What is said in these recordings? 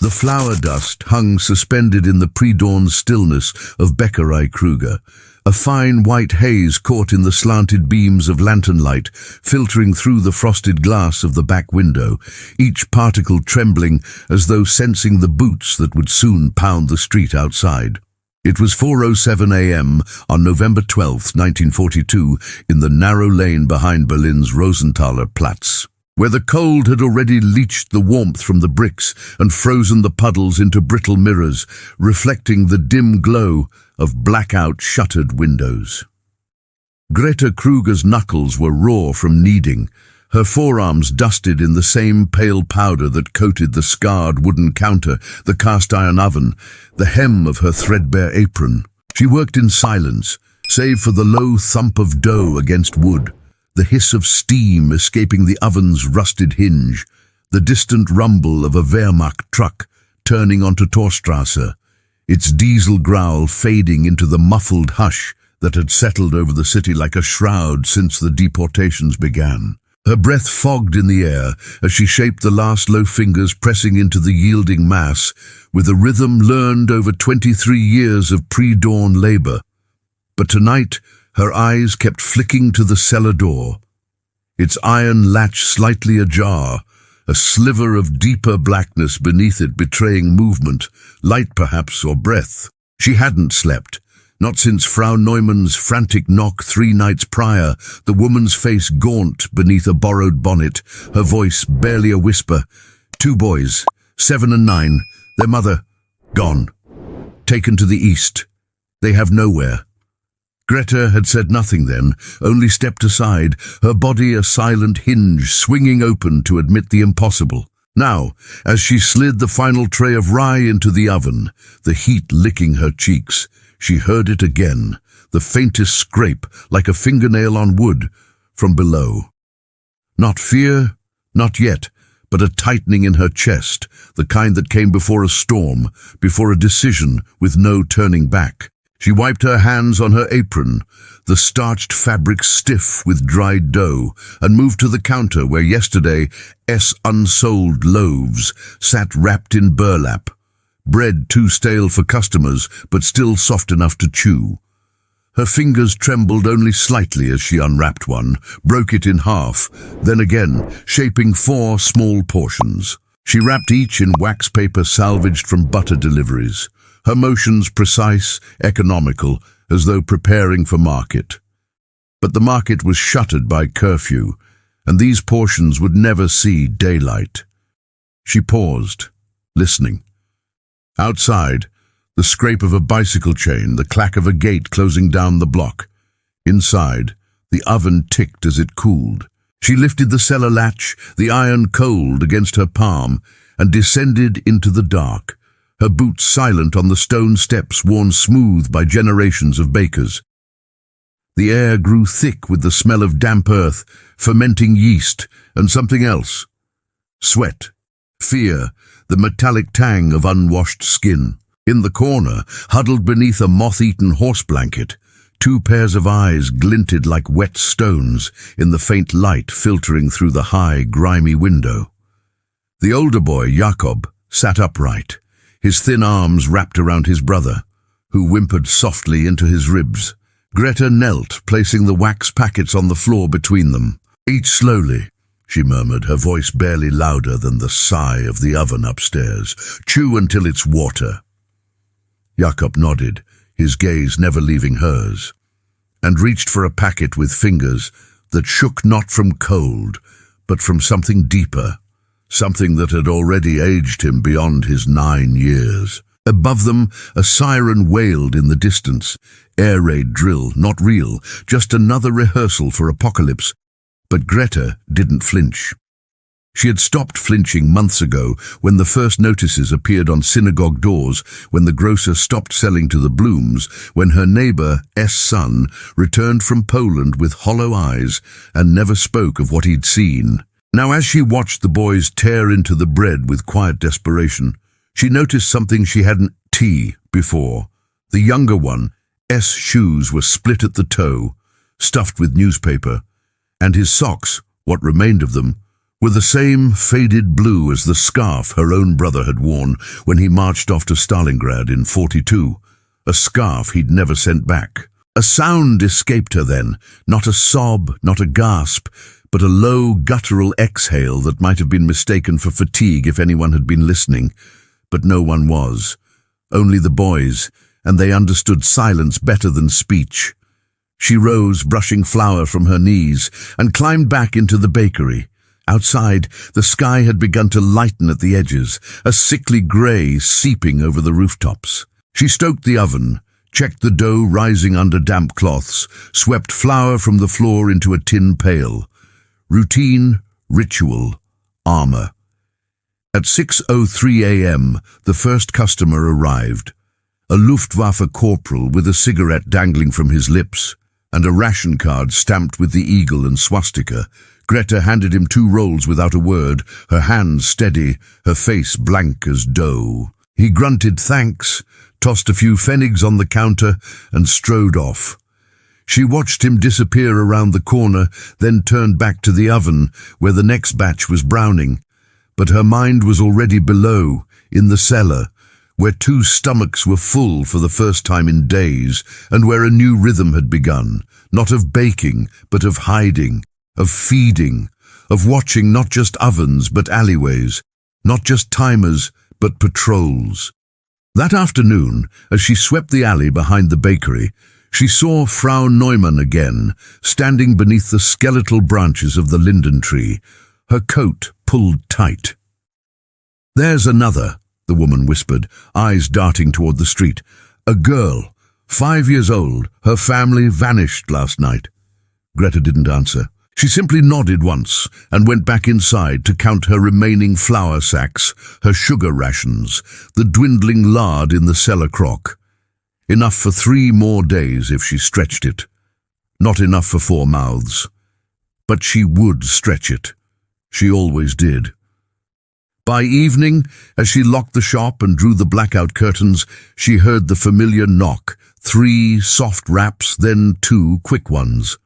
The flower dust hung suspended in the pre-dawn stillness of Grete Krüger, a fine white haze caught in the slanted beams of lantern light filtering through the frosted glass of the back window, each particle trembling as though sensing the boots that would soon pound the street outside. It was 4:07 a.m. on November 12, 1942, in the narrow lane behind Berlin's Rosenthaler Platz, where the cold had already leached the warmth from the bricks and frozen the puddles into brittle mirrors, reflecting the dim glow of blackout shuttered windows. Grete Krüger's knuckles were raw from kneading, her forearms dusted in the same pale powder that coated the scarred wooden counter, the cast-iron oven, the hem of her threadbare apron. She worked in silence, save for the low thump of dough against wood, the hiss of steam escaping the oven's rusted hinge, the distant rumble of a Wehrmacht truck turning onto Torstrasse, its diesel growl fading into the muffled hush that had settled over the city like a shroud since the deportations began. Her breath fogged in the air as she shaped the last low fingers pressing into the yielding mass with a rhythm learned over 23 years of pre-dawn labor. But tonight, her eyes kept flicking to the cellar door, its iron latch slightly ajar, a sliver of deeper blackness beneath it betraying movement, light perhaps, or breath. She hadn't slept. Not since Frau Neumann's frantic knock 3 nights prior, the woman's face gaunt beneath a borrowed bonnet, her voice barely a whisper. 2 boys, 7 and 9, their mother, gone. Taken to the east. They have nowhere. Grete had said nothing then, only stepped aside, her body a silent hinge swinging open to admit the impossible. Now, as she slid the final tray of rye into the oven, the heat licking her cheeks, she heard it again, the faintest scrape, like a fingernail on wood, from below. Not fear, not yet, but a tightening in her chest, the kind that came before a storm, before a decision with no turning back. She wiped her hands on her apron, the starched fabric stiff with dried dough, and moved to the counter where yesterday unsold loaves sat wrapped in burlap. Bread too stale for customers, but still soft enough to chew. Her fingers trembled only slightly as she unwrapped one, broke it in half, then again, shaping 4 small portions. She wrapped each in wax paper salvaged from butter deliveries, her motions precise, economical, as though preparing for market. But the market was shuttered by curfew, and these portions would never see daylight. She paused, listening. Outside, the scrape of a bicycle chain, the clack of a gate closing down the block. Inside, the oven ticked as it cooled. She lifted the cellar latch, the iron cold against her palm, and descended into the dark, her boots silent on the stone steps worn smooth by generations of bakers. The air grew thick with the smell of damp earth, fermenting yeast, and something else. Sweat, fear, the metallic tang of unwashed skin. In the corner, huddled beneath a moth-eaten horse blanket, 2 pairs of eyes glinted like wet stones in the faint light filtering through the high, grimy window. The older boy, Jakob, sat upright, his thin arms wrapped around his brother, who whimpered softly into his ribs. Grete knelt, placing the wax packets on the floor between them. "Eat slowly," she murmured, her voice barely louder than the sigh of the oven upstairs. "Chew until it's water." Jakob nodded, his gaze never leaving hers, and reached for a packet with fingers that shook not from cold, but from something deeper, something that had already aged him beyond his 9 years. Above them, a siren wailed in the distance. Air raid drill, not real, just another rehearsal for apocalypse. But Grete didn't flinch. She had stopped flinching months ago when the first notices appeared on synagogue doors, when the grocer stopped selling to the Blooms, when her neighbor's son returned from Poland with hollow eyes and never spoke of what he'd seen. Now, as she watched the boys tear into the bread with quiet desperation, she noticed something she hadn't seen before. The younger one's shoes were split at the toe, stuffed with newspaper, and his socks, what remained of them, were the same faded blue as the scarf her own brother had worn when he marched off to Stalingrad in '42, a scarf he'd never sent back. A sound escaped her then, not a sob, not a gasp, but a low, guttural exhale that might have been mistaken for fatigue if anyone had been listening. But no one was. Only the boys, and they understood silence better than speech. She rose, brushing flour from her knees, and climbed back into the bakery. Outside, the sky had begun to lighten at the edges, a sickly grey seeping over the rooftops. She stoked the oven, checked the dough rising under damp cloths, swept flour from the floor into a tin pail. Routine, ritual, armor. At 6:03 a.m., the first customer arrived. A Luftwaffe corporal with a cigarette dangling from his lips, and a ration card stamped with the eagle and swastika. Grete handed him 2 rolls without a word, her hands steady, her face blank as dough. He grunted thanks, tossed a few pfennigs on the counter, and strode off. She watched him disappear around the corner, then turned back to the oven, where the next batch was browning. But her mind was already below, in the cellar, where 2 stomachs were full for the first time in days, and where a new rhythm had begun, not of baking, but of hiding, of feeding, of watching not just ovens but alleyways, not just timers but patrols. That afternoon, as she swept the alley behind the bakery, she saw Frau Neumann again, standing beneath the skeletal branches of the linden tree, her coat pulled tight. "There's another," the woman whispered, eyes darting toward the street. "A girl, 5 years old, her family vanished last night." Grete didn't answer. She simply nodded once and went back inside to count her remaining flour sacks, her sugar rations, the dwindling lard in the cellar crock. Enough for 3 more days if she stretched it. Not enough for 4 mouths. But she would stretch it. She always did. By evening, as she locked the shop and drew the blackout curtains, she heard the familiar knock, 3 soft raps, then 2 quick ones.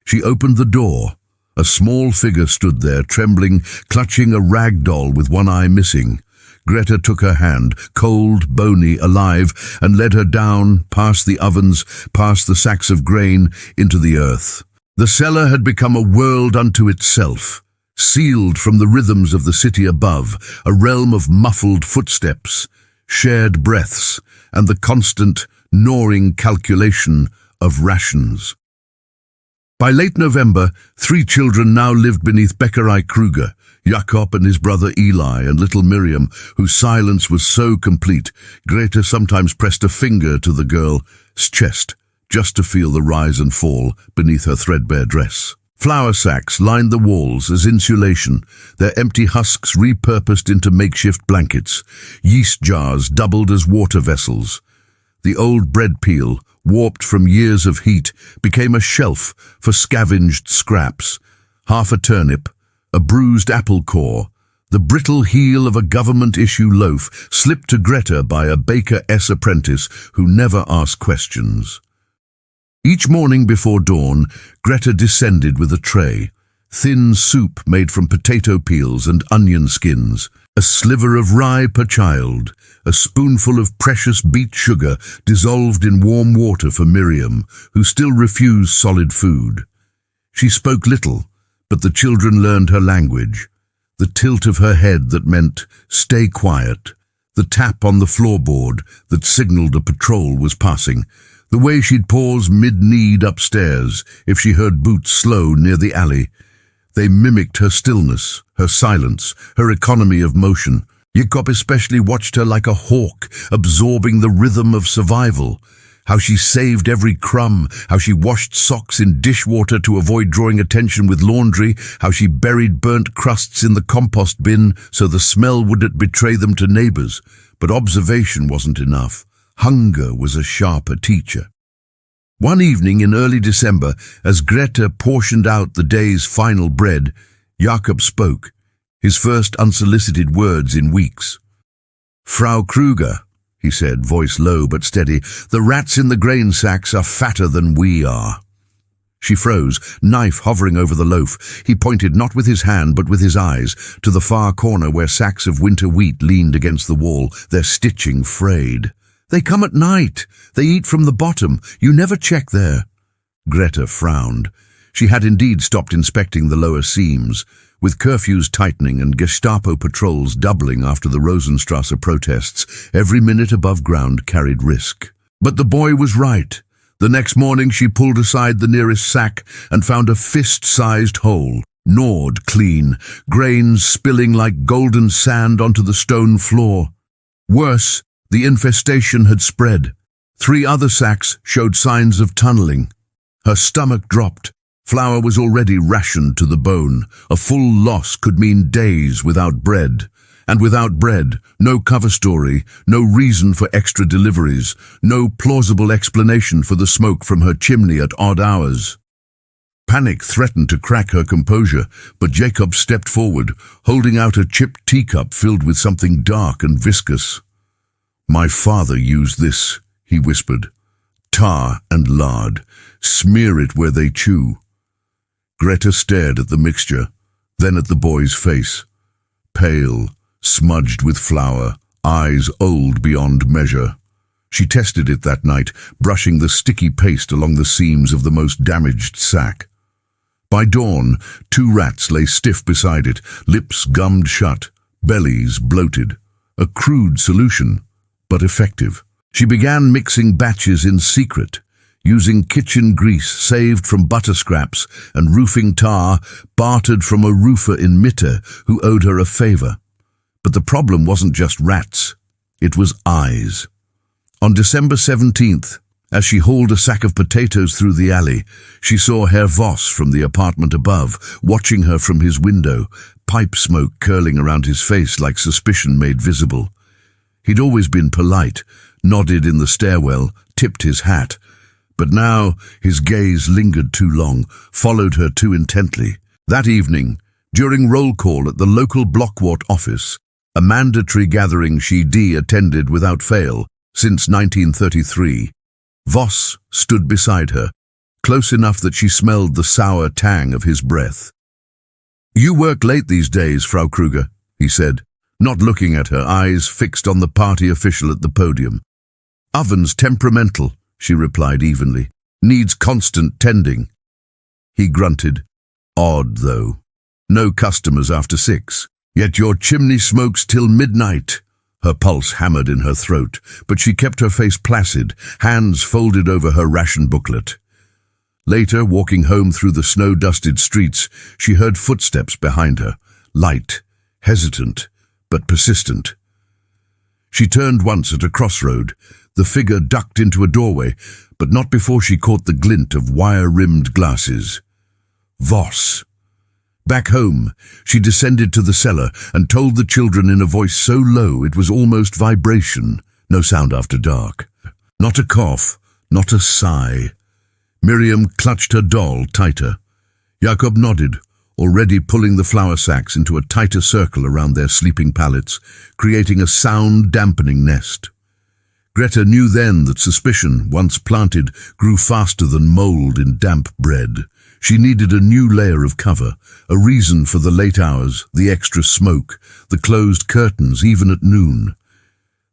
She opened the door. A small figure stood there, trembling, clutching a rag doll with one eye missing. Grete took her hand, cold, bony, alive, and led her down, past the ovens, past the sacks of grain, into the earth. The cellar had become a world unto itself, sealed from the rhythms of the city above, a realm of muffled footsteps, shared breaths, and the constant, gnawing calculation of rations. By late November, 3 children now lived beneath Grete Krüger, Jakob and his brother Eli and little Miriam, whose silence was so complete, Grete sometimes pressed a finger to the girl's chest, just to feel the rise and fall beneath her threadbare dress. Flour sacks lined the walls as insulation, their empty husks repurposed into makeshift blankets. Yeast jars doubled as water vessels. The old bread peel, warped from years of heat, became a shelf for scavenged scraps. Half a turnip, a bruised apple core, the brittle heel of a government-issue loaf slipped to Grete by a baker's apprentice who never asked questions. Each morning before dawn, Grete descended with a tray. Thin soup made from potato peels and onion skins, a sliver of rye per child, a spoonful of precious beet sugar dissolved in warm water for Miriam, who still refused solid food. She spoke little, but the children learned her language. The tilt of her head that meant, "Stay quiet," the tap on the floorboard that signaled a patrol was passing, the way she'd pause mid-kneed upstairs if she heard boots slow near the alley. They mimicked her stillness, her silence, her economy of motion. Jakob especially watched her like a hawk, absorbing the rhythm of survival. How she saved every crumb, how she washed socks in dishwater to avoid drawing attention with laundry, how she buried burnt crusts in the compost bin so the smell wouldn't betray them to neighbors. But observation wasn't enough. Hunger was a sharper teacher. One evening in early December, as Grete portioned out the day's final bread, Jakob spoke, his first unsolicited words in weeks. "Frau Krüger," he said, voice low but steady, "the rats in the grain sacks are fatter than we are." She froze, knife hovering over the loaf. He pointed not with his hand but with his eyes, to the far corner where sacks of winter wheat leaned against the wall, their stitching frayed. "They come at night. They eat from the bottom. You never check there." Grete frowned. She had indeed stopped inspecting the lower seams. With curfews tightening and Gestapo patrols doubling after the Rosenstrasse protests, every minute above ground carried risk. But the boy was right. The next morning she pulled aside the nearest sack and found a fist-sized hole, gnawed clean, grains spilling like golden sand onto the stone floor. Worse, the infestation had spread. 3 other sacks showed signs of tunneling. Her stomach dropped. Flour was already rationed to the bone. A full loss could mean days without bread. And without bread, no cover story, no reason for extra deliveries, no plausible explanation for the smoke from her chimney at odd hours. Panic threatened to crack her composure, but Jacob stepped forward, holding out a chipped teacup filled with something dark and viscous. "My father used this," he whispered. "Tar and lard. Smear it where they chew." Grete stared at the mixture, then at the boy's face. Pale, smudged with flour, eyes old beyond measure. She tested it that night, brushing the sticky paste along the seams of the most damaged sack. By dawn, 2 rats lay stiff beside it, lips gummed shut, bellies bloated. A crude solution, but effective. She began mixing batches in secret, using kitchen grease saved from butter scraps and roofing tar bartered from a roofer in Mitte who owed her a favor. But the problem wasn't just rats, it was eyes. On December 17th, as she hauled a sack of potatoes through the alley, she saw Herr Voss from the apartment above, watching her from his window, pipe smoke curling around his face like suspicion made visible. He'd always been polite, nodded in the stairwell, tipped his hat, but now his gaze lingered too long, followed her too intently. That evening, during roll call at the local Blockwart office, a mandatory gathering she attended without fail since 1933, Voss stood beside her, close enough that she smelled the sour tang of his breath. "You work late these days, Frau Krüger," he said, not looking at her, eyes fixed on the party official at the podium. "Oven's temperamental," she replied evenly. "Needs constant tending." He grunted. "Odd, though. No customers after 6. Yet your chimney smokes till midnight." Her pulse hammered in her throat, but she kept her face placid, hands folded over her ration booklet. Later, walking home through the snow-dusted streets, she heard footsteps behind her, light, hesitant, but persistent. She turned once at a crossroad. The figure ducked into a doorway, but not before she caught the glint of wire-rimmed glasses. Voss. Back home, she descended to the cellar and told the children in a voice so low it was almost vibration, no sound after dark. Not a cough, not a sigh. Miriam clutched her doll tighter. Jacob nodded, already pulling the flour sacks into a tighter circle around their sleeping pallets, creating a sound-dampening nest. Grete knew then that suspicion, once planted, grew faster than mold in damp bread. She needed a new layer of cover, a reason for the late hours, the extra smoke, the closed curtains even at noon.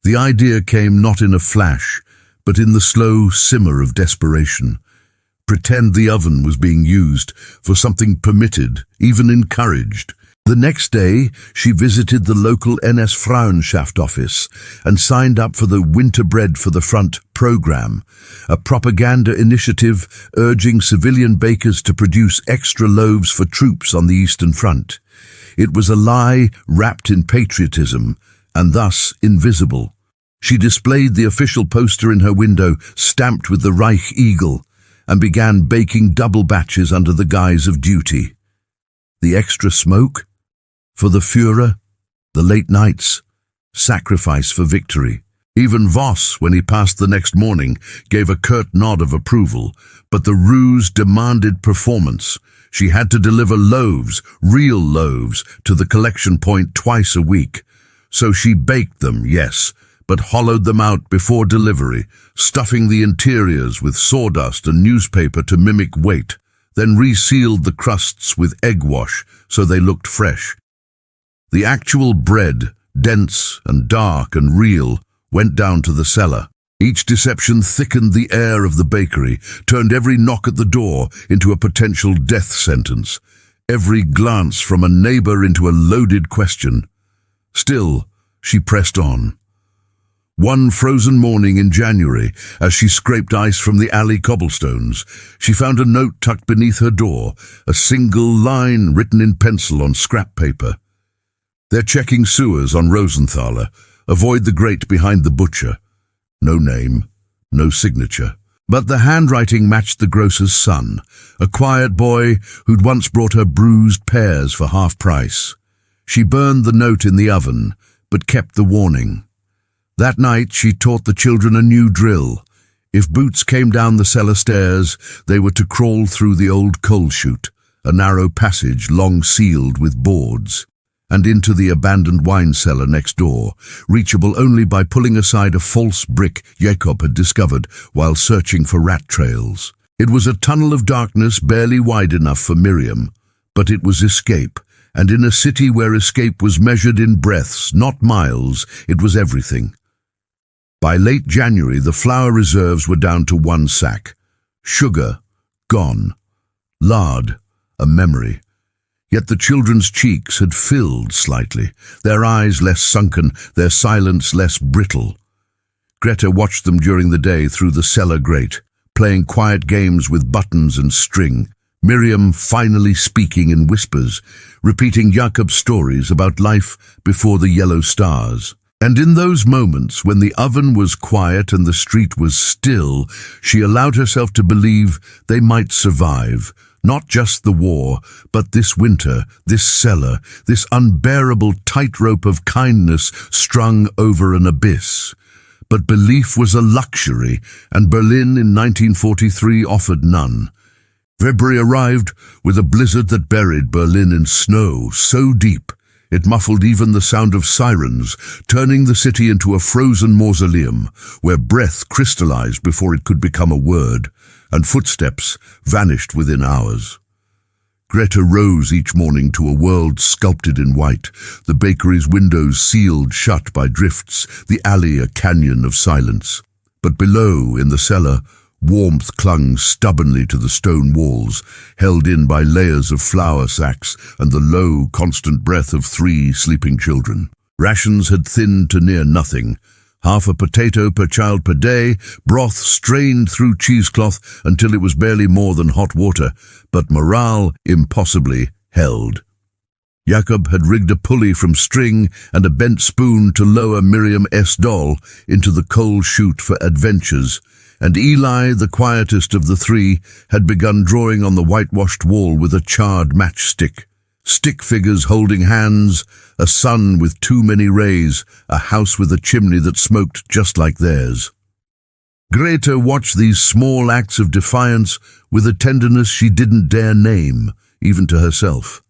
The idea came not in a flash, but in the slow simmer of desperation. Pretend the oven was being used for something permitted, even encouraged. The next day, she visited the local NS Frauenschaft office and signed up for the Winter Bread for the Front program, a propaganda initiative urging civilian bakers to produce extra loaves for troops on the Eastern Front. It was a lie wrapped in patriotism, and thus invisible. She displayed the official poster in her window, stamped with the Reich eagle, and began baking double batches under the guise of duty. The extra smoke? For the Führer, the late nights, sacrifice for victory. Even Voss, when he passed the next morning, gave a curt nod of approval, but the ruse demanded performance. She had to deliver loaves, real loaves, to the collection point twice a week. So she baked them, yes, but hollowed them out before delivery, stuffing the interiors with sawdust and newspaper to mimic weight. then resealed the crusts with egg wash so they looked fresh. The actual bread, dense and dark and real, went down to the cellar. Each deception thickened the air of the bakery, turned every knock at the door into a potential death sentence, every glance from a neighbor into a loaded question. Still, she pressed on. One frozen morning in January, as she scraped ice from the alley cobblestones, she found a note tucked beneath her door, a single line written in pencil on scrap paper. "They're checking sewers on Rosenthaler. Avoid the grate behind the butcher." No name, no signature. But the handwriting matched the grocer's son, a quiet boy who'd once brought her bruised pears for half price. She burned the note in the oven, but kept the warning. That night she taught the children a new drill. If boots came down the cellar stairs, they were to crawl through the old coal chute, a narrow passage long sealed with boards, and into the abandoned wine cellar next door, reachable only by pulling aside a false brick Jacob had discovered while searching for rat trails. It was a tunnel of darkness barely wide enough for Miriam, but it was escape, and in a city where escape was measured in breaths, not miles, it was everything. By late January, the flour reserves were down to 1 sack. Sugar, gone. Lard, a memory. Yet the children's cheeks had filled slightly, their eyes less sunken, their silence less brittle. Grete watched them during the day through the cellar grate, playing quiet games with buttons and string, Miriam finally speaking in whispers, repeating Jacob's stories about life before the yellow stars. And in those moments, when the oven was quiet and the street was still, she allowed herself to believe they might survive. Not just the war, but this winter, this cellar, this unbearable tightrope of kindness strung over an abyss. But belief was a luxury, and Berlin in 1943 offered none. February arrived with a blizzard that buried Berlin in snow so deep it muffled even the sound of sirens, turning the city into a frozen mausoleum where breath crystallized before it could become a word, and footsteps vanished within hours. Grete rose each morning to a world sculpted in white, the bakery's windows sealed shut by drifts, the alley a canyon of silence. But below, in the cellar, warmth clung stubbornly to the stone walls, held in by layers of flour sacks and the low, constant breath of 3 sleeping children. Rations had thinned to near nothing. Half a potato per child per day, broth strained through cheesecloth until it was barely more than hot water, but morale impossibly held. Jacob had rigged a pulley from string and a bent spoon to lower Miriam's doll into the coal chute for adventures, and Eli, the quietest of the 3, had begun drawing on the whitewashed wall with a charred matchstick. Stick figures holding hands, a sun with too many rays, a house with a chimney that smoked just like theirs. Grete watched these small acts of defiance with a tenderness she didn't dare name, even to herself.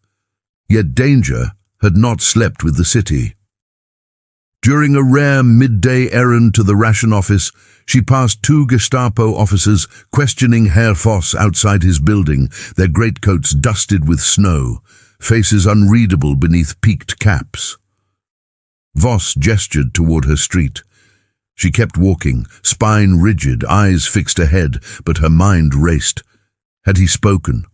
Yet danger had not slept with the city. During a rare midday errand to the ration office, she passed 2 Gestapo officers questioning Herr Voss outside his building, their greatcoats dusted with snow, faces unreadable beneath peaked caps. Voss gestured toward her street. She kept walking, spine rigid, eyes fixed ahead, but her mind raced. Had he spoken?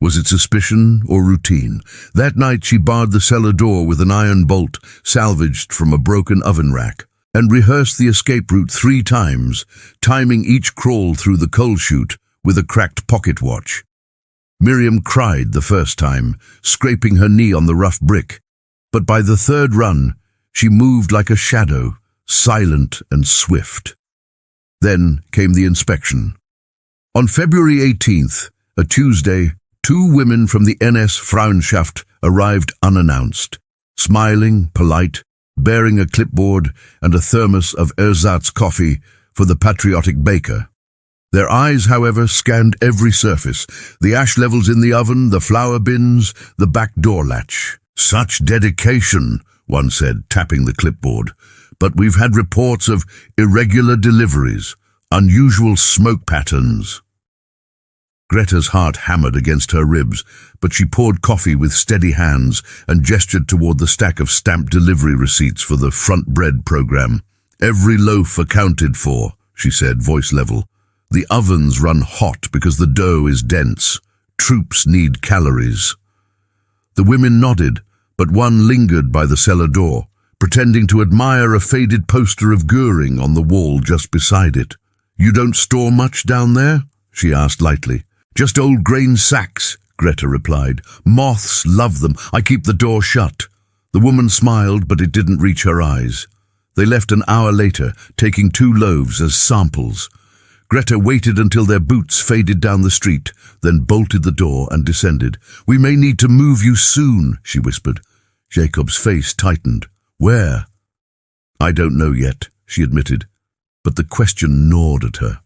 Was it suspicion or routine? That night she barred the cellar door with an iron bolt salvaged from a broken oven rack, and rehearsed the escape route 3 times, timing each crawl through the coal chute with a cracked pocket watch. Miriam cried the first time, scraping her knee on the rough brick, but by the 3rd run, she moved like a shadow, silent and swift. Then came the inspection. On February 18th, a Tuesday, 2 women from the NS Frauenschaft arrived unannounced, smiling, polite, bearing a clipboard and a thermos of ersatz coffee for the patriotic baker. Their eyes, however, scanned every surface, the ash levels in the oven, the flour bins, the back door latch. "Such dedication," one said, tapping the clipboard. "But we've had reports of irregular deliveries, unusual smoke patterns." Greta's heart hammered against her ribs, but she poured coffee with steady hands and gestured toward the stack of stamped delivery receipts for the front bread program. "Every loaf accounted for," she said, voice level. "The ovens run hot because the dough is dense. Troops need calories." The women nodded, but one lingered by the cellar door, pretending to admire a faded poster of Goering on the wall just beside it. "You don't store much down there?" she asked lightly. "Just old grain sacks," Grete replied. "Moths love them. I keep the door shut." The woman smiled, but it didn't reach her eyes. They left an hour later, taking 2 loaves as samples. Grete waited until their boots faded down the street, then bolted the door and descended. "We may need to move you soon," she whispered. Jacob's face tightened. "Where?" "I don't know yet," she admitted, but the question gnawed at her.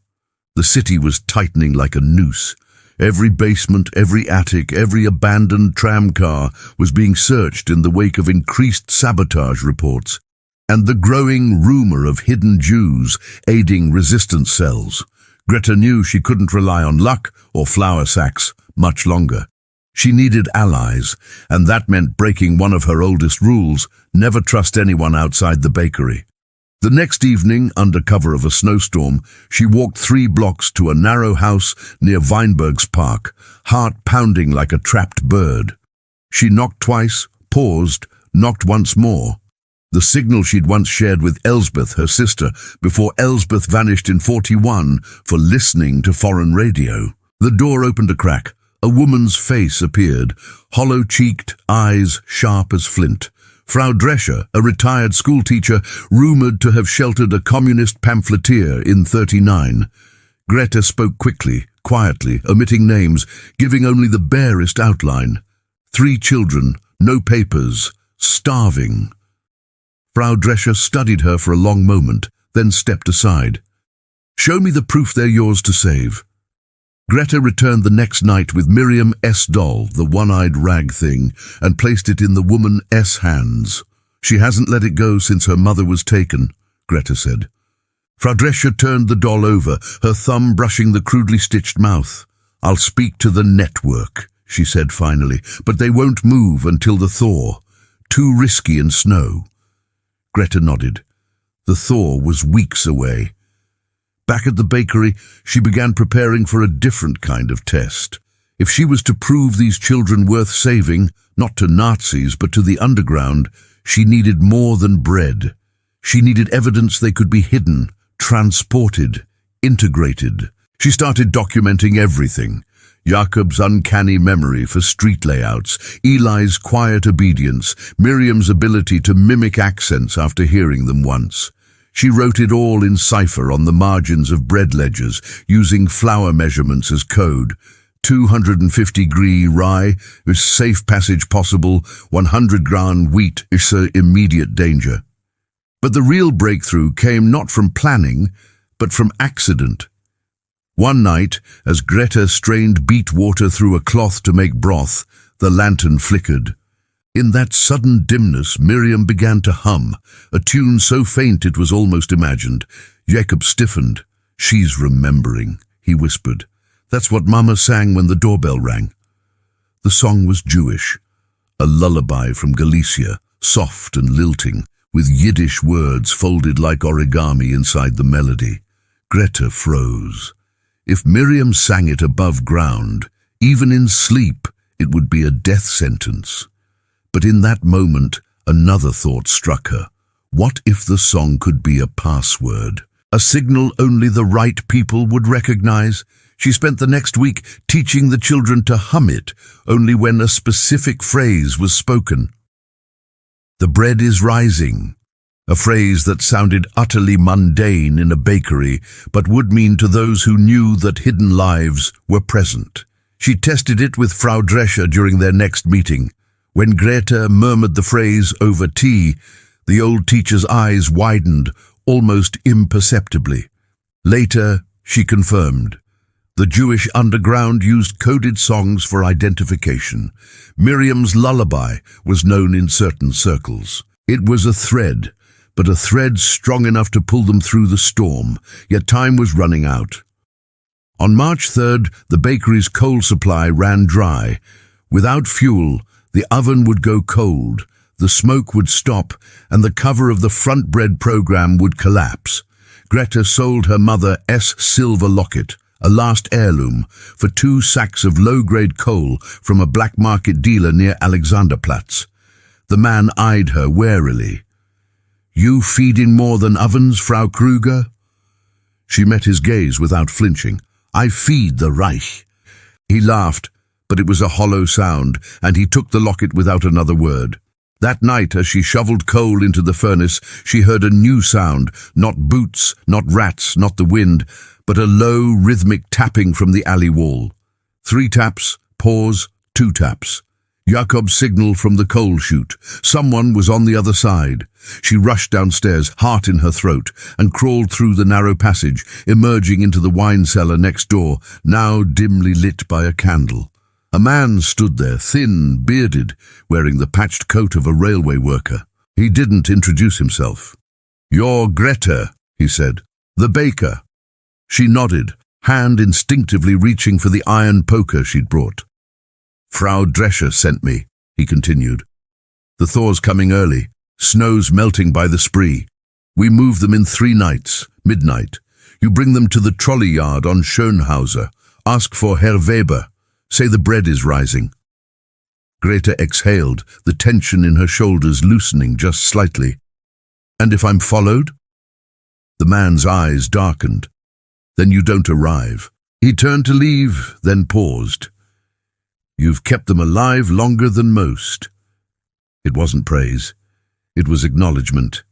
The city was tightening like a noose. Every basement, every attic, every abandoned tramcar was being searched in the wake of increased sabotage reports and the growing rumor of hidden Jews aiding resistance cells. Grete knew she couldn't rely on luck or flour sacks much longer. She needed allies, and that meant breaking one of her oldest rules: never trust anyone outside the bakery. The next evening, under cover of a snowstorm, she walked 3 blocks to a narrow house near Weinberg's Park, heart pounding like a trapped bird. She knocked twice, paused, knocked once more. The signal she'd once shared with Elsbeth, her sister, before Elsbeth vanished in 41 for listening to foreign radio. The door opened a crack. A woman's face appeared, hollow-cheeked, eyes sharp as flint. Frau Drescher, a retired schoolteacher, rumored to have sheltered a communist pamphleteer in 39. Grete spoke quickly, quietly, omitting names, giving only the barest outline. 3 children, no papers, starving. Frau Drescher studied her for a long moment, then stepped aside. "Show me the proof they're yours to save." Grete returned the next night with Miriam S. doll, the one-eyed rag thing, and placed it in the woman S. hands. "She hasn't let it go since her mother was taken," Grete said. Frau Drescher turned the doll over, her thumb brushing the crudely stitched mouth. "I'll speak to the network," she said finally, "but they won't move until the thaw. Too risky in snow." Grete nodded. The thaw was weeks away. Back at the bakery, she began preparing for a different kind of test. If she was to prove these children worth saving, not to Nazis but to the underground, she needed more than bread. She needed evidence they could be hidden, transported, integrated. She started documenting everything. Jakob's uncanny memory for street layouts, Eli's quiet obedience, Miriam's ability to mimic accents after hearing them once. She wrote it all in cipher on the margins of bread ledgers, using flour measurements as code. 250 gree rye is safe passage possible, 100 gran wheat is immediate danger. But the real breakthrough came not from planning, but from accident. One night, as Grete strained beet water through a cloth to make broth, the lantern flickered. In that sudden dimness, Miriam began to hum, a tune so faint it was almost imagined. Jacob stiffened. "She's remembering," he whispered. "That's what Mama sang when the doorbell rang." The song was Jewish, a lullaby from Galicia, soft and lilting, with Yiddish words folded like origami inside the melody. Grete froze. If Miriam sang it above ground, even in sleep, it would be a death sentence. But in that moment, another thought struck her. What if the song could be a password? A signal only the right people would recognize? She spent the next week teaching the children to hum it, only when a specific phrase was spoken. "The bread is rising," a phrase that sounded utterly mundane in a bakery, but would mean to those who knew that hidden lives were present. She tested it with Frau Drescher during their next meeting. When Grete murmured the phrase over tea, the old teacher's eyes widened, almost imperceptibly. Later, she confirmed. The Jewish underground used coded songs for identification. Miriam's lullaby was known in certain circles. It was a thread, but a thread strong enough to pull them through the storm, yet time was running out. On March 3rd, the bakery's coal supply ran dry. Without fuel, the oven would go cold, the smoke would stop, and the cover of the front bread program would collapse. Grete sold her mother's silver locket, a last heirloom, for 2 sacks of low-grade coal from a black market dealer near Alexanderplatz. The man eyed her warily. "You feeding more than ovens, Frau Krüger?" She met his gaze without flinching. "I feed the Reich." He laughed, but it was a hollow sound, and he took the locket without another word. That night, as she shoveled coal into the furnace, she heard a new sound, not boots, not rats, not the wind, but a low, rhythmic tapping from the alley wall. 3 taps, pause, 2 taps. Jakob's signal from the coal chute. Someone was on the other side. She rushed downstairs, heart in her throat, and crawled through the narrow passage, emerging into the wine cellar next door, now dimly lit by a candle. A man stood there, thin, bearded, wearing the patched coat of a railway worker. He didn't introduce himself. "You're Grete," he said. "The baker." She nodded, hand instinctively reaching for the iron poker she'd brought. "Frau Drescher sent me," he continued. "The thaw's coming early, snow's melting by the spree. We move them in 3 nights, midnight. You bring them to the trolley yard on Schönhauser. Ask for Herr Weber. Say the bread is rising." Grete exhaled, the tension in her shoulders loosening just slightly. "And if I'm followed?" The man's eyes darkened. "Then you don't arrive." He turned to leave, then paused. "You've kept them alive longer than most." It wasn't praise. It was acknowledgement.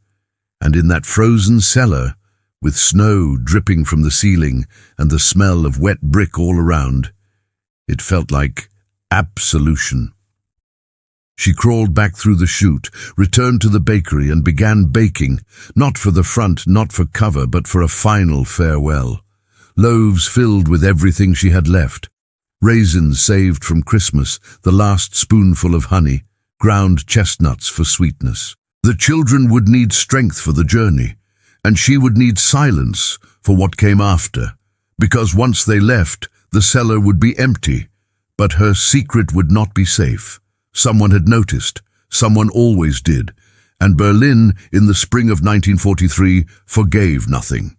And in that frozen cellar, with snow dripping from the ceiling and the smell of wet brick all around, it felt like absolution. She crawled back through the chute, returned to the bakery and began baking, not for the front, not for cover, but for a final farewell. Loaves filled with everything she had left. Raisins saved from Christmas, the last spoonful of honey, ground chestnuts for sweetness. The children would need strength for the journey, and she would need silence for what came after, because once they left, the cellar would be empty, but her secret would not be safe. Someone had noticed, someone always did, and Berlin in the spring of 1943 forgave nothing.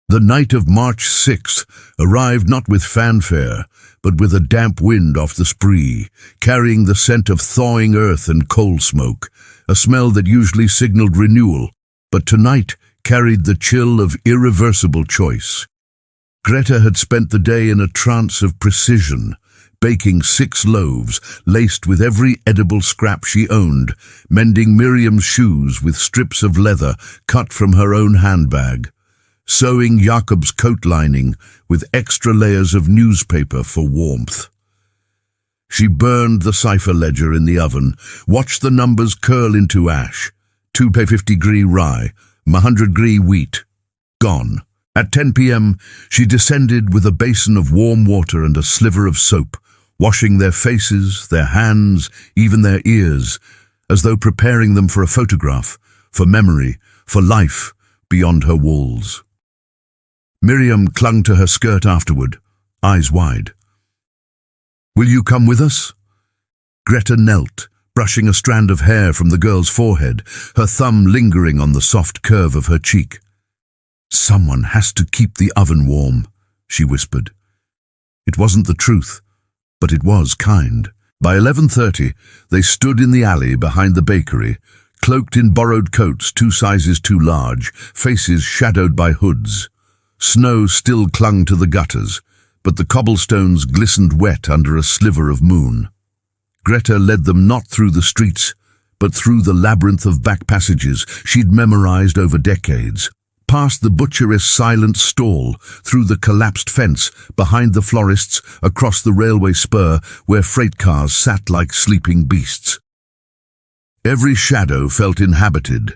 The night of March 6th arrived not with fanfare, but with a damp wind off the Spree, carrying the scent of thawing earth and coal smoke, a smell that usually signaled renewal, but tonight carried the chill of irreversible choice. Grete had spent the day in a trance of precision, baking 6 loaves, laced with every edible scrap she owned, mending Miriam's shoes with strips of leather cut from her own handbag, sewing Jakob's coat lining with extra layers of newspaper for warmth. She burned the cipher ledger in the oven, watched the numbers curl into ash. 250 gree rye, 100 gree wheat. Gone. At 10 p.m., she descended with a basin of warm water and a sliver of soap, washing their faces, their hands, even their ears, as though preparing them for a photograph, for memory, for life beyond her walls. Miriam clung to her skirt afterward, eyes wide. "Will you come with us?" Grete knelt, brushing a strand of hair from the girl's forehead, her thumb lingering on the soft curve of her cheek. "Someone has to keep the oven warm," she whispered. It wasn't the truth, but it was kind. By 11:30, they stood in the alley behind the bakery, cloaked in borrowed coats 2 sizes too large, faces shadowed by hoods. Snow still clung to the gutters, but the cobblestones glistened wet under a sliver of moon. Grete led them not through the streets, but through the labyrinth of back passages she'd memorized over decades. Past the butcheress' silent stall, through the collapsed fence, behind the florists, across the railway spur where freight cars sat like sleeping beasts. Every shadow felt inhabited,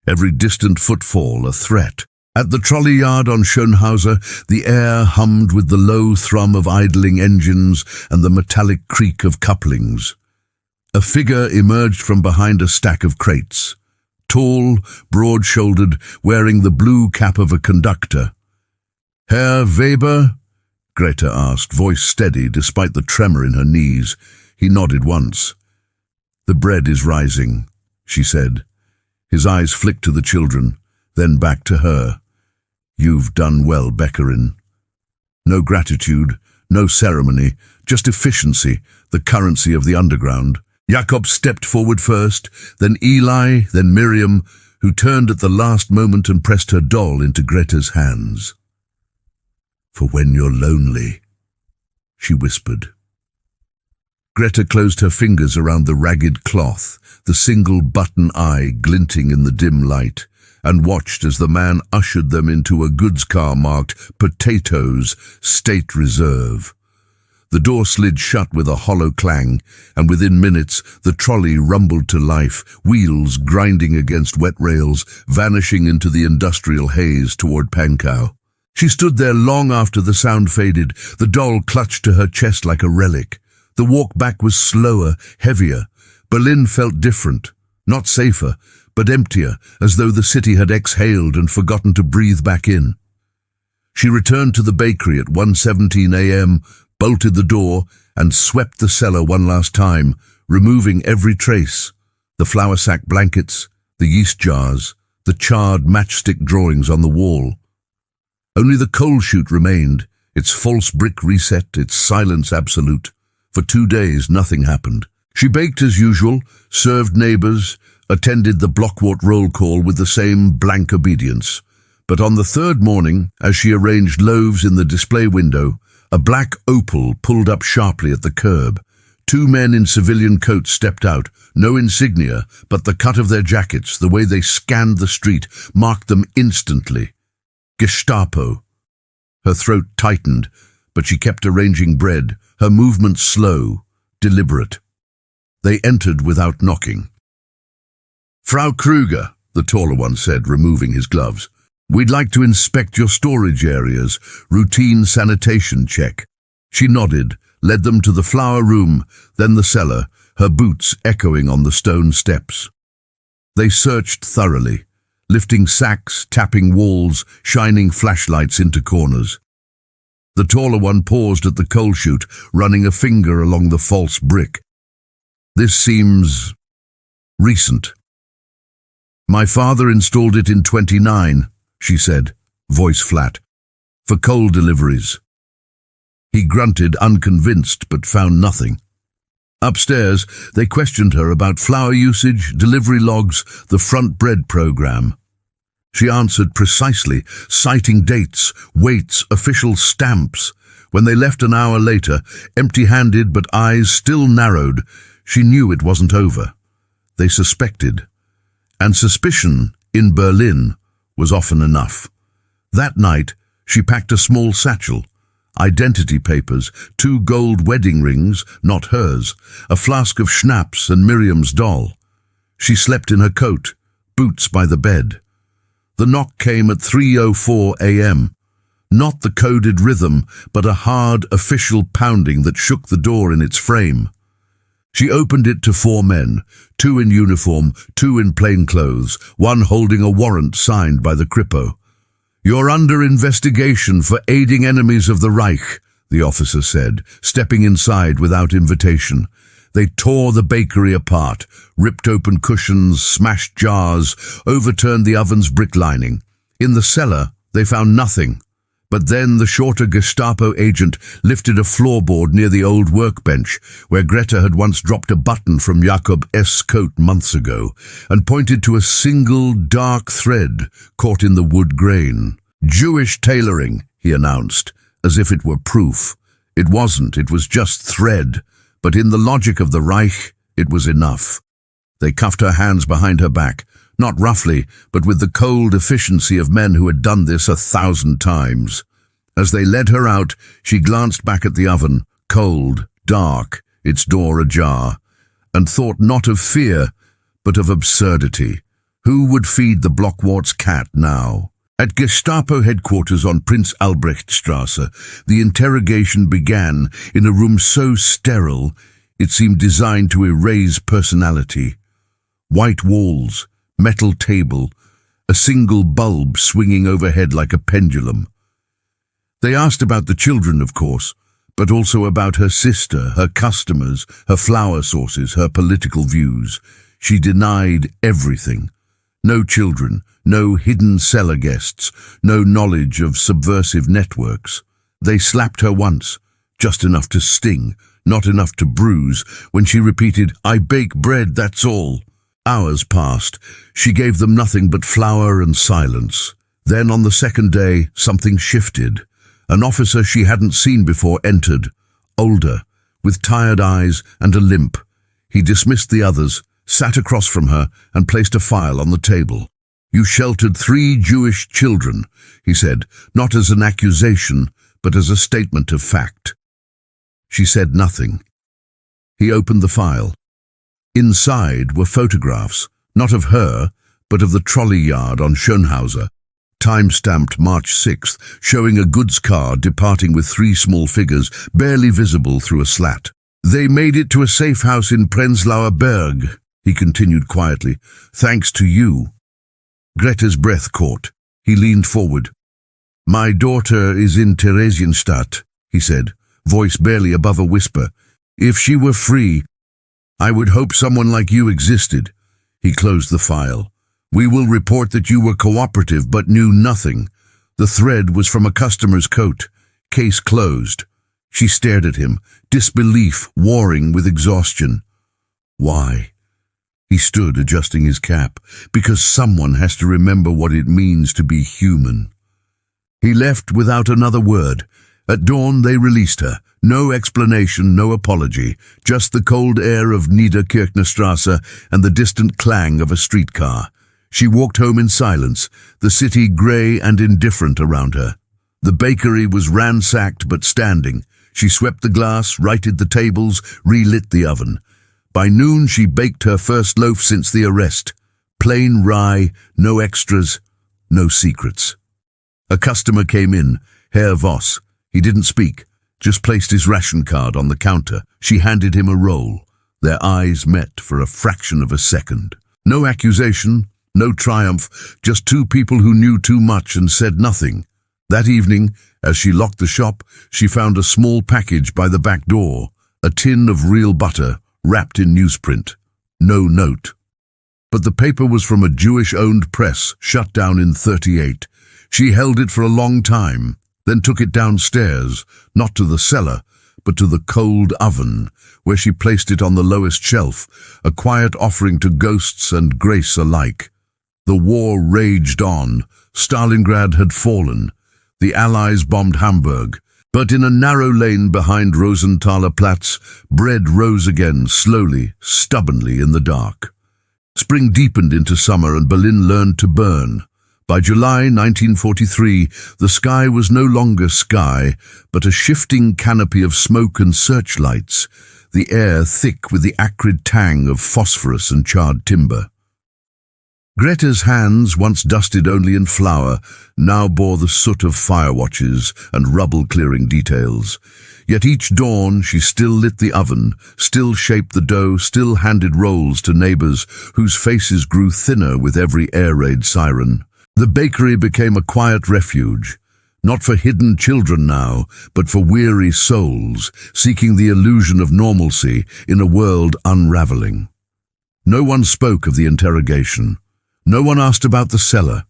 every distant footfall a threat. At the trolley yard on Schönhauser, the air hummed with the low thrum of idling engines and the metallic creak of couplings. A figure emerged from behind a stack of crates. Tall, broad-shouldered, wearing the blue cap of a conductor. "Herr Weber?" Grete asked, voice steady despite the tremor in her knees. He nodded once. The bread is rising, she said. His eyes flicked to the children, then back to her. You've done well, Beckerin. No gratitude, no ceremony, just efficiency, the currency of the underground. Jakob stepped forward first, then Eli, then Miriam, who turned at the last moment and pressed her doll into Grete's hands. For when you're lonely, she whispered. Grete closed her fingers around the ragged cloth, the single button eye glinting in the dim light, and watched as the man ushered them into a goods car marked Potatoes, State Reserve. The door slid shut with a hollow clang, and within minutes the trolley rumbled to life, wheels grinding against wet rails, vanishing into the industrial haze toward Pankow. She stood there long after the sound faded, the doll clutched to her chest like a relic. The walk back was slower, heavier. Berlin felt different, not safer, but emptier, as though the city had exhaled and forgotten to breathe back in. She returned to the bakery at 1:17 a.m., bolted the door, and swept the cellar one last time, removing every trace: the flour sack blankets, the yeast jars, the charred matchstick drawings on the wall. Only the coal chute remained, its false brick reset, its silence absolute. For 2 days nothing happened. She baked as usual, served neighbors, attended the Blockwart roll call with the same blank obedience. But on the third morning, as she arranged loaves in the display window, a black Opel pulled up sharply at the curb. 2 men in civilian coats stepped out, no insignia, but the cut of their jackets, the way they scanned the street, marked them instantly. Gestapo. Her throat tightened, but she kept arranging bread, her movements slow, deliberate. They entered without knocking. Frau Krüger, the taller one said, removing his gloves. We'd like to inspect your storage areas, routine sanitation check. She nodded, led them to the flour room, then the cellar, her boots echoing on the stone steps. They searched thoroughly, lifting sacks, tapping walls, shining flashlights into corners. The taller one paused at the coal chute, running a finger along the false brick. This seems recent. My father installed it in 29, she said, voice flat, for coal deliveries. He grunted, unconvinced, but found nothing. Upstairs, they questioned her about flour usage, delivery logs, the front bread program. She answered precisely, citing dates, weights, official stamps. When they left an hour later, empty-handed but eyes still narrowed, she knew it wasn't over. They suspected. And suspicion, in Berlin, was often enough. That night, she packed a small satchel, identity papers, 2 gold wedding rings, not hers, a flask of schnapps and Miriam's doll. She slept in her coat, boots by the bed. The knock came at 3:04 a.m. Not the coded rhythm, but a hard, official pounding that shook the door in its frame. She opened it to 4 men, 2 in uniform, 2 in plain clothes, one holding a warrant signed by the Kripo. You're under investigation for aiding enemies of the Reich, the officer said, stepping inside without invitation. They tore the bakery apart, ripped open cushions, smashed jars, overturned the oven's brick lining. In the cellar, they found nothing. But then the shorter Gestapo agent lifted a floorboard near the old workbench, where Grete had once dropped a button from Jakob's coat months ago, and pointed to a single dark thread caught in the wood grain. Jewish tailoring, he announced, as if it were proof. It wasn't, it was just thread. But in the logic of the Reich, it was enough. They cuffed her hands behind her back, not roughly, but with the cold efficiency of men who had done this 1,000 times. As they led her out, she glanced back at the oven, cold, dark, its door ajar, and thought not of fear, but of absurdity. Who would feed the Blockwart's cat now? At Gestapo headquarters on Prince Albrechtstrasse, the interrogation began in a room so sterile it seemed designed to erase personality. White walls, metal table, a single bulb swinging overhead like a pendulum. They asked about the children, of course, but also about her sister, her customers, her flour sources, her political views. She denied everything. No children, no hidden cellar guests, no knowledge of subversive networks. They slapped her once, just enough to sting, not enough to bruise, when she repeated, "I bake bread, that's all." Hours passed. She gave them nothing but flour and silence. Then on the second day, something shifted. An officer she hadn't seen before entered, older, with tired eyes and a limp. He dismissed the others, sat across from her, and placed a file on the table. "You sheltered 3 Jewish children," he said, not as an accusation, but as a statement of fact. She said nothing. He opened the file. Inside were photographs, not of her, but of the trolley yard on Schönhauser, time-stamped March 6th, showing a goods car departing with 3 small figures, barely visible through a slat. "They made it to a safe house in Prenzlauer Berg," he continued quietly, "thanks to you." Grete's breath caught. He leaned forward. "My daughter is in Theresienstadt," he said, voice barely above a whisper. "If she were free, I would hope someone like you existed." He closed the file. "We will report that you were cooperative but knew nothing. The thread was from a customer's coat. Case closed." She stared at him, disbelief warring with exhaustion. "Why?" He stood, adjusting his cap. "Because someone has to remember what it means to be human." He left without another word. At dawn they released her. No explanation, no apology, just the cold air of Niederkirchnerstrasse and the distant clang of a streetcar. She walked home in silence, the city grey and indifferent around her. The bakery was ransacked but standing. She swept the glass, righted the tables, relit the oven. By noon she baked her first loaf since the arrest. Plain rye, no extras, no secrets. A customer came in, Herr Voss. He didn't speak, just placed his ration card on the counter. She handed him a roll. Their eyes met for a fraction of a second. No accusation, no triumph, just 2 people who knew too much and said nothing. That evening, as she locked the shop, she found a small package by the back door, a tin of real butter, wrapped in newsprint. No note. But the paper was from a Jewish-owned press, shut down in 1938. She held it for a long time, then took it downstairs, not to the cellar, but to the cold oven, where she placed it on the lowest shelf, a quiet offering to ghosts and grace alike. The war raged on. Stalingrad had fallen. The Allies bombed Hamburg. But in a narrow lane behind Rosenthaler Platz, bread rose again, slowly, stubbornly in the dark. Spring deepened into summer and Berlin learned to burn. By July 1943, the sky was no longer sky, but a shifting canopy of smoke and searchlights, the air thick with the acrid tang of phosphorus and charred timber. Grete's hands, once dusted only in flour, now bore the soot of firewatches and rubble-clearing details. Yet each dawn she still lit the oven, still shaped the dough, still handed rolls to neighbors whose faces grew thinner with every air raid siren. The bakery became a quiet refuge, not for hidden children now, but for weary souls, seeking the illusion of normalcy in a world unraveling. No one spoke of the interrogation. No one asked about the cellar.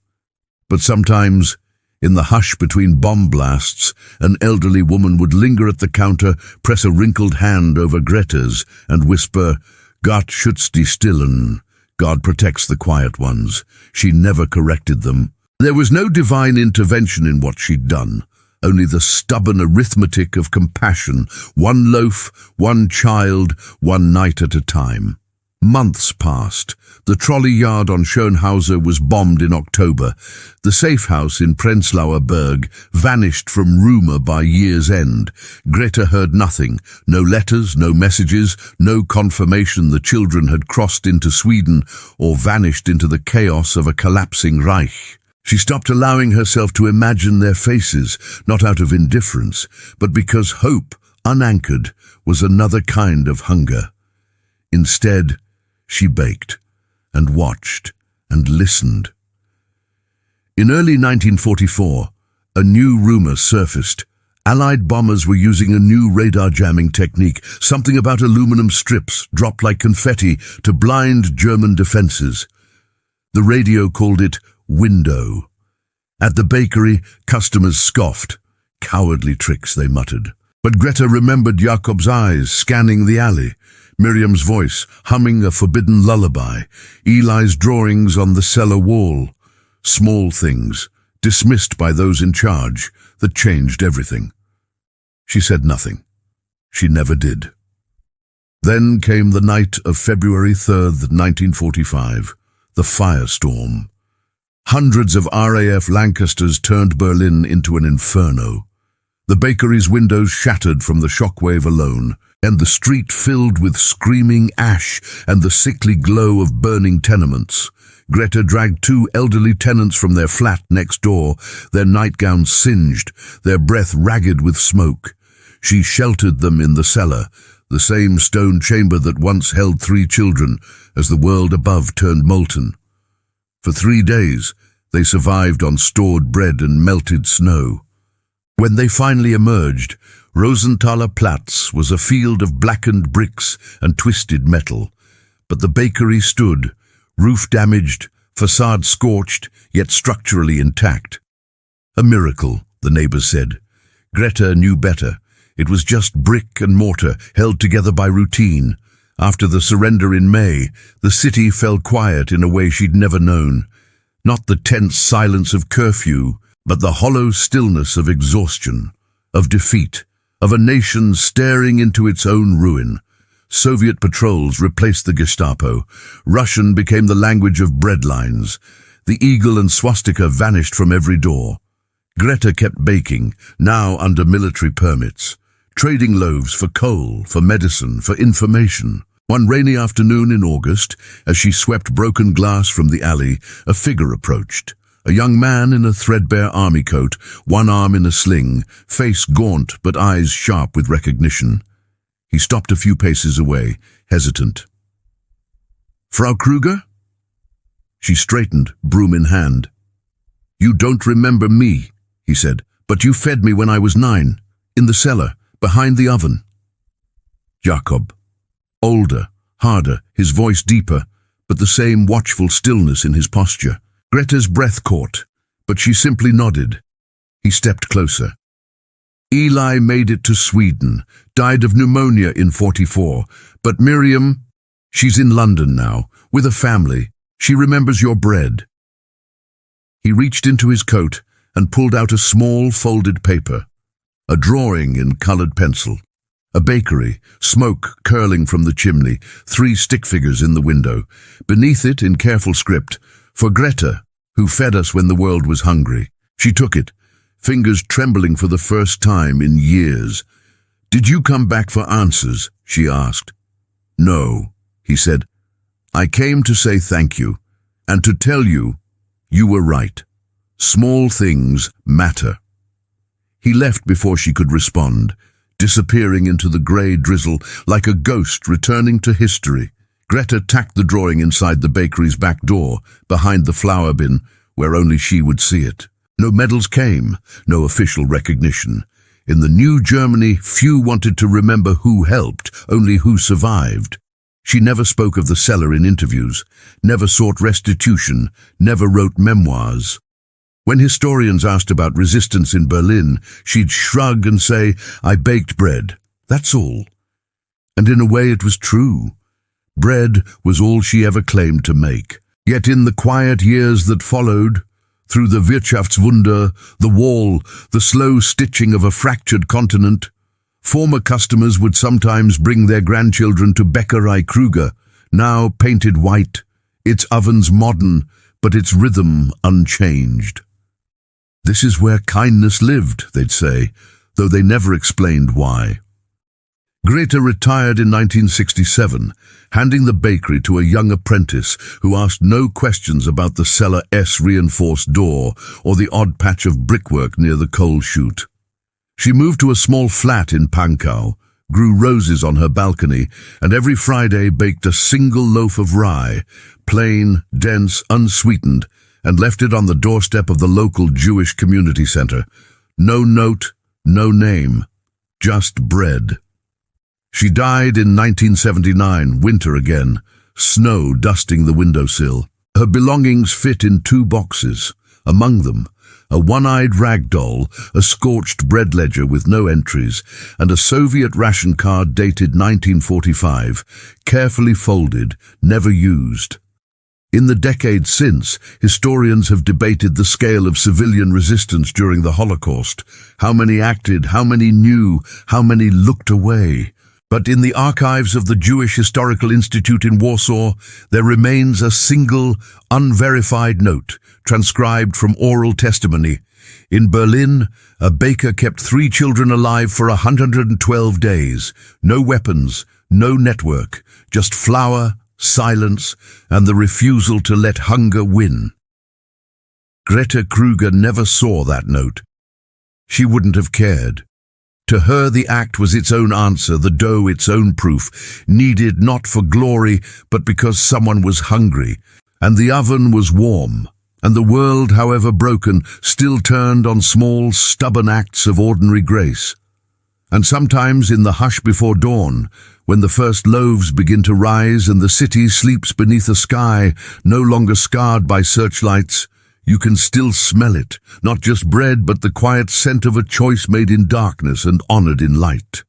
But sometimes, in the hush between bomb blasts, an elderly woman would linger at the counter, press a wrinkled hand over Grete's, and whisper, "Gott schützt die Stillen." God protects the quiet ones. She never corrected them. There was no divine intervention in what she'd done, only the stubborn arithmetic of compassion, 1 loaf, 1 child, 1 night at a time. Months passed. The trolley yard on Schönhauser was bombed in October. The safe house in Prenzlauer Berg vanished from rumor by year's end. Grete heard nothing, no letters, no messages, no confirmation the children had crossed into Sweden or vanished into the chaos of a collapsing Reich. She stopped allowing herself to imagine their faces, not out of indifference, but because hope, unanchored, was another kind of hunger. Instead, she baked, and watched, and listened. In early 1944, a new rumor surfaced. Allied bombers were using a new radar jamming technique, something about aluminum strips dropped like confetti to blind German defenses. The radio called it window. At the bakery, customers scoffed. Cowardly tricks, they muttered. But Grete remembered Jakob's eyes scanning the alley, Miriam's voice humming a forbidden lullaby, Eli's drawings on the cellar wall. Small things, dismissed by those in charge, that changed everything. She said nothing. She never did. Then came the night of February 3rd, 1945, the firestorm. Hundreds of RAF Lancasters turned Berlin into an inferno. The bakery's windows shattered from the shockwave alone, and the street filled with screaming ash and the sickly glow of burning tenements. Grete dragged two elderly tenants from their flat next door, their nightgowns singed, their breath ragged with smoke. She sheltered them in the cellar, the same stone chamber that once held 3 children, as the world above turned molten. For 3 days, they survived on stored bread and melted snow. When they finally emerged, Rosenthaler Platz was a field of blackened bricks and twisted metal. But the bakery stood, roof damaged, facade scorched, yet structurally intact. A miracle, the neighbors said. Grete knew better. It was just brick and mortar, held together by routine. After the surrender in May, the city fell quiet in a way she'd never known. Not the tense silence of curfew, but the hollow stillness of exhaustion, of defeat, of a nation staring into its own ruin. Soviet patrols replaced the Gestapo. Russian became the language of breadlines. The eagle and swastika vanished from every door. Grete kept baking, now under military permits, trading loaves for coal, for medicine, for information. One rainy afternoon in August, as she swept broken glass from the alley, a figure approached. A young man in a threadbare army coat, one arm in a sling, face gaunt but eyes sharp with recognition. He stopped a few paces away, hesitant. "Frau Krüger?" She straightened, broom in hand. "You don't remember me," he said, "but you fed me when I was 9, in the cellar, behind the oven." Jakob. Older, harder, his voice deeper, but the same watchful stillness in his posture. Grete's breath caught, but she simply nodded. He stepped closer. "Eli made it to Sweden, died of pneumonia in 44, but Miriam, she's in London now, with a family. She remembers your bread." He reached into his coat and pulled out a small folded paper, a drawing in colored pencil. A bakery, smoke curling from the chimney, 3 stick figures in the window. Beneath it, in careful script, "For Grete, who fed us when the world was hungry." She took it, fingers trembling for the first time in years. "Did you come back for answers?" she asked. "No," he said. "I came to say thank you, and to tell you, you were right. Small things matter." He left before she could respond, disappearing into the grey drizzle like a ghost returning to history. Grete tacked the drawing inside the bakery's back door, behind the flour bin, where only she would see it. No medals came, no official recognition. In the new Germany, few wanted to remember who helped, only who survived. She never spoke of the cellar in interviews, never sought restitution, never wrote memoirs. When historians asked about resistance in Berlin, she'd shrug and say, "I baked bread, that's all." And in a way it was true. Bread was all she ever claimed to make. Yet in the quiet years that followed, through the Wirtschaftswunder, the wall, the slow stitching of a fractured continent, former customers would sometimes bring their grandchildren to Bäckerei Krüger, now painted white, its ovens modern, but its rhythm unchanged. "This is where kindness lived," they'd say, though they never explained why. Grete retired in 1967, handing the bakery to a young apprentice who asked no questions about the cellar S-reinforced door or the odd patch of brickwork near the coal chute. She moved to a small flat in Pankow, grew roses on her balcony, and every Friday baked a single loaf of rye, plain, dense, unsweetened, and left it on the doorstep of the local Jewish community center. No note, no name, just bread. She died in 1979, winter again, snow dusting the windowsill. Her belongings fit in 2 boxes. Among them, a one-eyed rag doll, a scorched bread ledger with no entries, and a Soviet ration card dated 1945, carefully folded, never used. In the decades since, historians have debated the scale of civilian resistance during the Holocaust. How many acted, how many knew, how many looked away. But in the archives of the Jewish Historical Institute in Warsaw, there remains a single, unverified note, transcribed from oral testimony. In Berlin, a baker kept 3 children alive for 112 days. No weapons, no network, just flour, silence, and the refusal to let hunger win. Grete Krüger never saw that note. She wouldn't have cared. To her, the act was its own answer, the dough its own proof, needed not for glory, but because someone was hungry, and the oven was warm, and the world, however broken, still turned on small, stubborn acts of ordinary grace. And sometimes in the hush before dawn, when the first loaves begin to rise and the city sleeps beneath a sky no longer scarred by searchlights, you can still smell it, not just bread, but the quiet scent of a choice made in darkness and honored in light.